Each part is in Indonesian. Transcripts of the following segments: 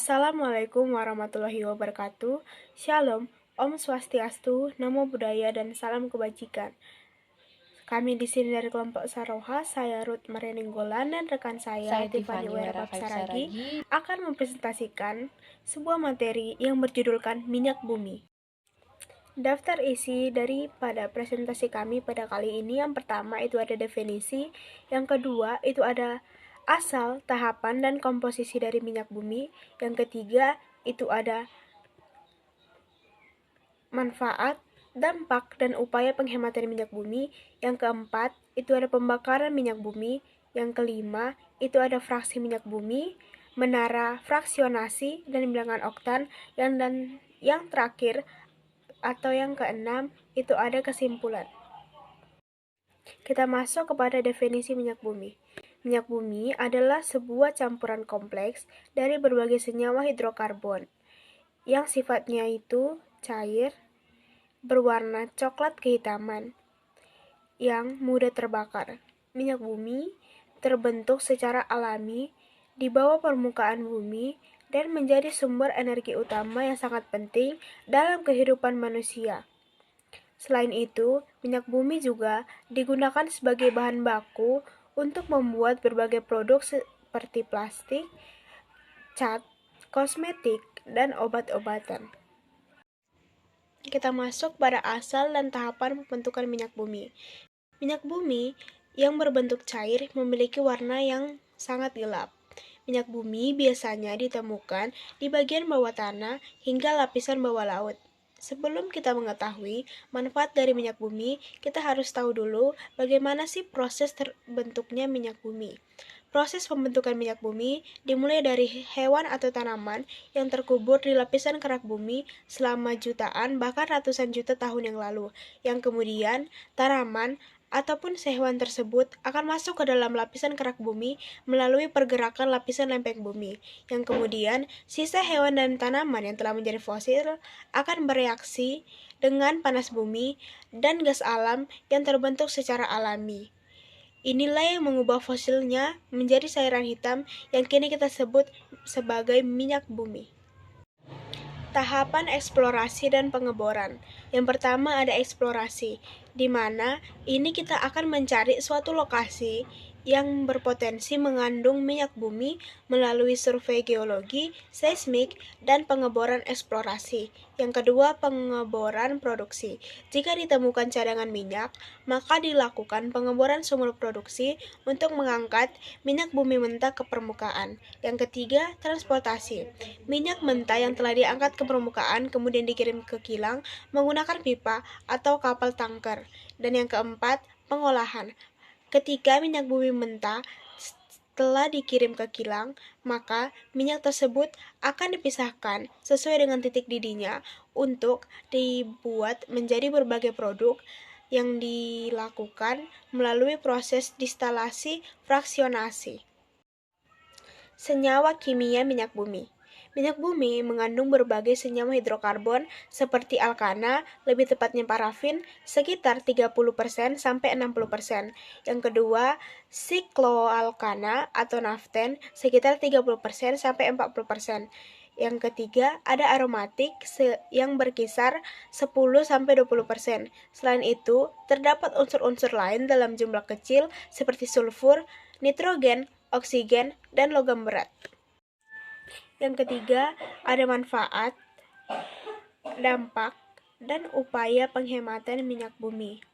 Assalamualaikum warahmatullahi wabarakatuh. Shalom, Om Swastiastu, Namo Buddhaya, dan salam kebajikan. Kami di sini dari kelompok Saroha, saya Ruth Marianinggolan dan rekan saya Tiffany Wera Saragi akan mempresentasikan sebuah materi yang berjudulkan minyak bumi. Daftar isi daripada presentasi kami pada kali ini, yang pertama itu ada definisi, yang kedua itu ada asal, tahapan, dan komposisi dari minyak bumi, yang ketiga itu ada manfaat, dampak, dan upaya penghematan minyak bumi, yang keempat itu ada pembakaran minyak bumi, yang kelima itu ada fraksi minyak bumi, menara fraksionasi, dan bilangan oktan, yang terakhir atau yang keenam itu ada kesimpulan. Kita masuk kepada definisi minyak bumi. Minyak bumi adalah sebuah campuran kompleks dari berbagai senyawa hidrokarbon yang sifatnya itu cair, berwarna coklat kehitaman, yang mudah terbakar. Minyak bumi terbentuk secara alami di bawah permukaan bumi dan menjadi sumber energi utama yang sangat penting dalam kehidupan manusia. Selain itu, minyak bumi juga digunakan sebagai bahan baku untuk membuat berbagai produk seperti plastik, cat, kosmetik, dan obat-obatan. Kita masuk pada asal dan tahapan pembentukan minyak bumi. Minyak bumi yang berbentuk cair memiliki warna yang sangat gelap. Minyak bumi biasanya ditemukan di bagian bawah tanah hingga lapisan bawah laut. Sebelum kita mengetahui manfaat dari minyak bumi, kita harus tahu dulu bagaimana sih proses terbentuknya minyak bumi. Proses pembentukan minyak bumi dimulai dari hewan atau tanaman yang terkubur di lapisan kerak bumi selama jutaan bahkan ratusan juta tahun yang lalu, yang kemudian tanaman ataupun hewan tersebut akan masuk ke dalam lapisan kerak bumi melalui pergerakan lapisan lempeng bumi, yang kemudian sisa hewan dan tanaman yang telah menjadi fosil akan bereaksi dengan panas bumi dan gas alam yang terbentuk secara alami. Inilah yang mengubah fosilnya menjadi cairan hitam yang kini kita sebut sebagai minyak bumi. Tahapan eksplorasi dan pengeboran. Yang pertama ada eksplorasi, di mana ini kita akan mencari suatu lokasi yang berpotensi mengandung minyak bumi melalui survei geologi, seismik, dan pengeboran eksplorasi. Yang kedua, pengeboran produksi. Jika ditemukan cadangan minyak, maka dilakukan pengeboran sumur produksi untuk mengangkat minyak bumi mentah ke permukaan. Yang ketiga, transportasi. Minyak mentah yang telah diangkat ke permukaan kemudian dikirim ke kilang menggunakan pipa atau kapal tanker. Dan yang keempat, pengolahan. Ketika minyak bumi mentah telah dikirim ke kilang, maka minyak tersebut akan dipisahkan sesuai dengan titik didinya untuk dibuat menjadi berbagai produk yang dilakukan melalui proses distilasi fraksionasi. Senyawa kimia minyak bumi. Minyak bumi mengandung berbagai senyawa hidrokarbon seperti alkana, lebih tepatnya parafin, sekitar 30% sampai 60%. Yang kedua, sikloalkana atau naften sekitar 30% sampai 40%. Yang ketiga, ada aromatik yang berkisar 10 sampai 20%. Selain itu, terdapat unsur-unsur lain dalam jumlah kecil seperti sulfur, nitrogen, oksigen, dan logam berat. Yang ketiga, ada manfaat, dampak, dan upaya penghematan minyak bumi.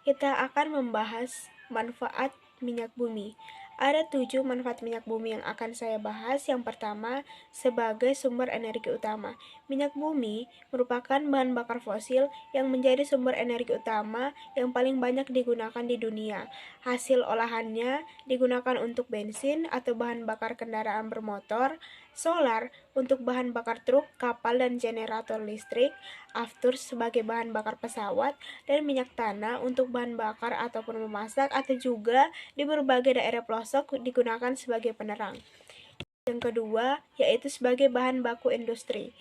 Kita akan membahas manfaat minyak bumi. Ada 7 manfaat minyak bumi yang akan saya bahas. Yang pertama, sebagai sumber energi utama. Minyak bumi merupakan bahan bakar fosil yang menjadi sumber energi utama yang paling banyak digunakan di dunia. Hasil olahannya digunakan untuk bensin atau bahan bakar kendaraan bermotor, solar untuk bahan bakar truk, kapal, dan generator listrik, aftur sebagai bahan bakar pesawat, dan minyak tanah untuk bahan bakar ataupun memasak, atau juga di berbagai daerah pelosok digunakan sebagai penerang. Yang kedua, yaitu sebagai bahan baku industri.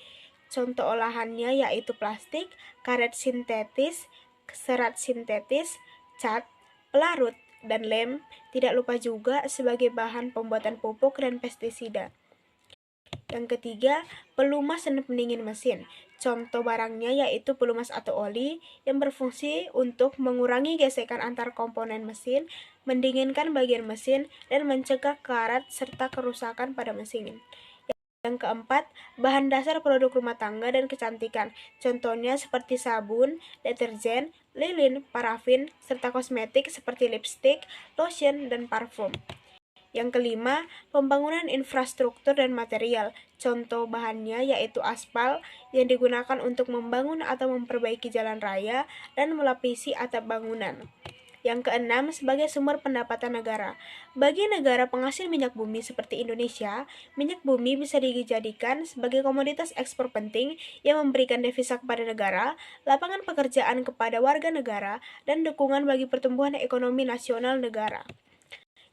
Contoh olahannya yaitu plastik, karet sintetis, serat sintetis, cat, pelarut, dan lem. Tidak lupa juga sebagai bahan pembuatan pupuk dan pestisida. Yang ketiga, pelumas dan pendingin mesin. Contoh barangnya yaitu pelumas atau oli yang berfungsi untuk mengurangi gesekan antar komponen mesin, mendinginkan bagian mesin, dan mencegah karat serta kerusakan pada mesin. Yang keempat, bahan dasar produk rumah tangga dan kecantikan. Contohnya seperti sabun, deterjen, lilin, parafin, serta kosmetik seperti lipstik, lotion, dan parfum. Yang kelima, pembangunan infrastruktur dan material. Contoh bahannya yaitu aspal yang digunakan untuk membangun atau memperbaiki jalan raya dan melapisi atap bangunan. Yang keenam, sebagai sumber pendapatan negara. Bagi negara penghasil minyak bumi seperti Indonesia, minyak bumi bisa dijadikan sebagai komoditas ekspor penting yang memberikan devisa kepada negara, lapangan pekerjaan kepada warga negara, dan dukungan bagi pertumbuhan ekonomi nasional negara.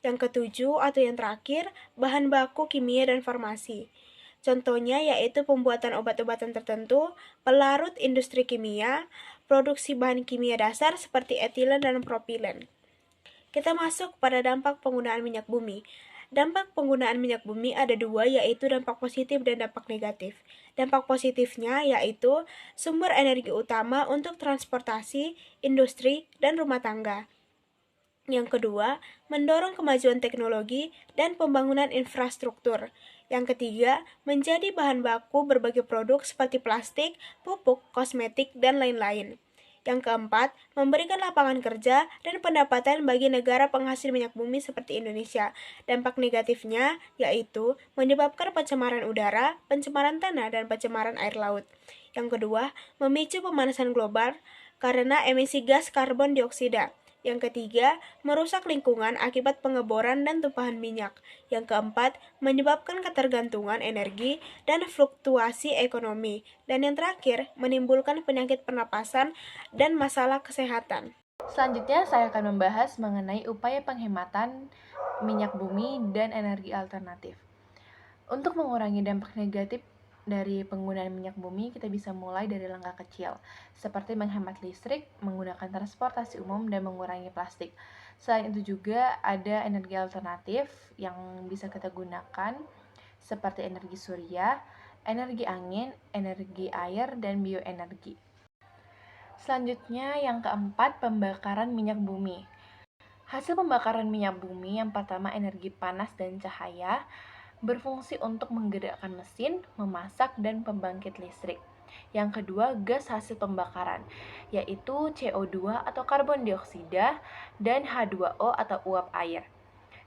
Yang ketujuh atau yang terakhir, bahan baku kimia dan farmasi. Contohnya yaitu pembuatan obat-obatan tertentu, pelarut industri kimia, produksi bahan kimia dasar seperti etilen dan propilen. Kita masuk pada dampak penggunaan minyak bumi. Dampak penggunaan minyak bumi ada dua, yaitu dampak positif dan dampak negatif. Dampak positifnya yaitu sumber energi utama untuk transportasi, industri, dan rumah tangga. Yang kedua, mendorong kemajuan teknologi dan pembangunan infrastruktur. Yang ketiga, menjadi bahan baku berbagai produk seperti plastik, pupuk, kosmetik, dan lain-lain. Yang keempat, memberikan lapangan kerja dan pendapatan bagi negara penghasil minyak bumi seperti Indonesia. Dampak negatifnya yaitu menyebabkan pencemaran udara, pencemaran tanah, dan pencemaran air laut. Yang kedua, memicu pemanasan global karena emisi gas karbon dioksida. Yang ketiga, merusak lingkungan akibat pengeboran dan tumpahan minyak. Yang keempat, menyebabkan ketergantungan energi dan fluktuasi ekonomi. Dan yang terakhir, menimbulkan penyakit pernapasan dan masalah kesehatan. Selanjutnya, saya akan membahas mengenai upaya penghematan minyak bumi dan energi alternatif. Untuk mengurangi dampak negatif dari penggunaan minyak bumi, kita bisa mulai dari langkah kecil, seperti menghemat listrik, menggunakan transportasi umum, dan mengurangi plastik. Selain itu juga ada energi alternatif yang bisa kita gunakan, seperti energi surya, energi angin, energi air, dan bioenergi. Selanjutnya, yang keempat, pembakaran minyak bumi. Hasil pembakaran minyak bumi yang pertama energi panas dan cahaya, berfungsi untuk menggerakkan mesin, memasak, dan pembangkit listrik. Yang kedua, gas hasil pembakaran, yaitu CO2 atau karbon dioksida dan H2O atau uap air.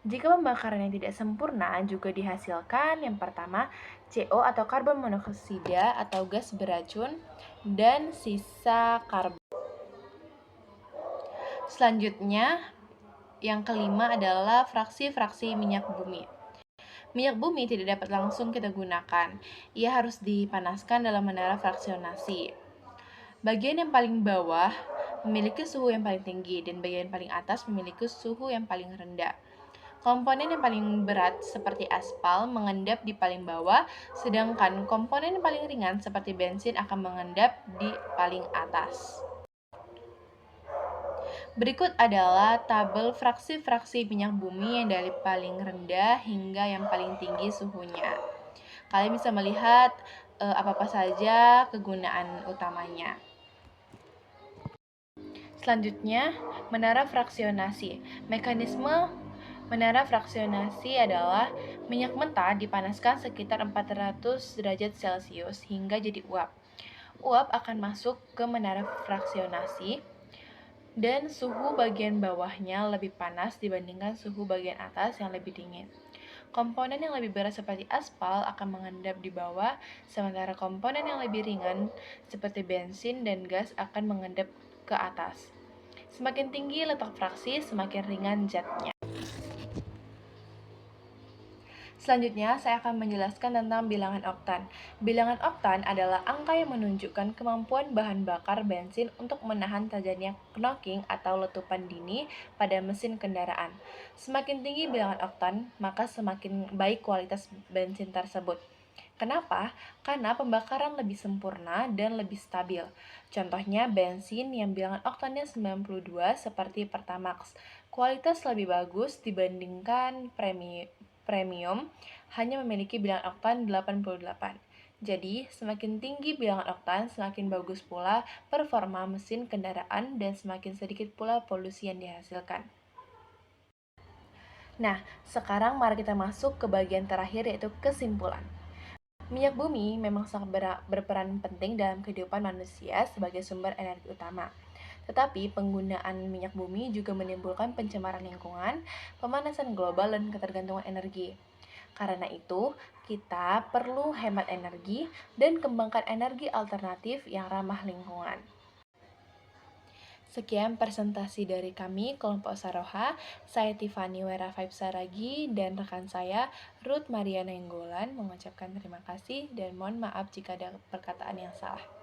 Jika pembakaran yang tidak sempurna juga dihasilkan, yang pertama CO atau karbon monoksida atau gas beracun dan sisa karbon. Selanjutnya, yang kelima adalah fraksi-fraksi minyak bumi. Minyak bumi tidak dapat langsung kita gunakan. Ia harus dipanaskan dalam menara fraksionasi. Bagian yang paling bawah memiliki suhu yang paling tinggi dan bagian paling atas memiliki suhu yang paling rendah. Komponen yang paling berat seperti aspal mengendap di paling bawah, sedangkan komponen yang paling ringan seperti bensin akan mengendap di paling atas. Berikut adalah tabel fraksi-fraksi minyak bumi yang dari paling rendah hingga yang paling tinggi suhunya. Kalian bisa melihat apa-apa saja kegunaan utamanya. Selanjutnya, menara fraksionasi. Mekanisme menara fraksionasi adalah minyak mentah dipanaskan sekitar 400 derajat Celcius hingga jadi uap. Uap akan masuk ke menara fraksionasi dan suhu bagian bawahnya lebih panas dibandingkan suhu bagian atas yang lebih dingin. Komponen yang lebih berat seperti aspal akan mengendap di bawah, sementara komponen yang lebih ringan seperti bensin dan gas akan mengendap ke atas. Semakin tinggi letak fraksi, semakin ringan zatnya. Selanjutnya, saya akan menjelaskan tentang bilangan oktan. Bilangan oktan adalah angka yang menunjukkan kemampuan bahan bakar bensin untuk menahan terjadinya knocking atau letupan dini pada mesin kendaraan. Semakin tinggi bilangan oktan, maka semakin baik kualitas bensin tersebut. Kenapa? Karena pembakaran lebih sempurna dan lebih stabil. Contohnya bensin yang bilangan oktannya 92 seperti Pertamax. Kualitas lebih bagus dibandingkan premium hanya memiliki bilangan oktan 88. Jadi, semakin tinggi bilangan oktan, semakin bagus pula performa mesin kendaraan dan semakin sedikit pula polusi yang dihasilkan. Nah, sekarang mari kita masuk ke bagian terakhir yaitu kesimpulan. Minyak bumi memang sangat berperan penting dalam kehidupan manusia sebagai sumber energi utama. Tetapi penggunaan minyak bumi juga menimbulkan pencemaran lingkungan, pemanasan global, dan ketergantungan energi. Karena itu, kita perlu hemat energi dan kembangkan energi alternatif yang ramah lingkungan. Sekian presentasi dari kami, kelompok Saroha. Saya Tiffany Wera Vibe Saragi dan rekan saya, Ruth Maria Nenggolan, mengucapkan terima kasih dan mohon maaf jika ada perkataan yang salah.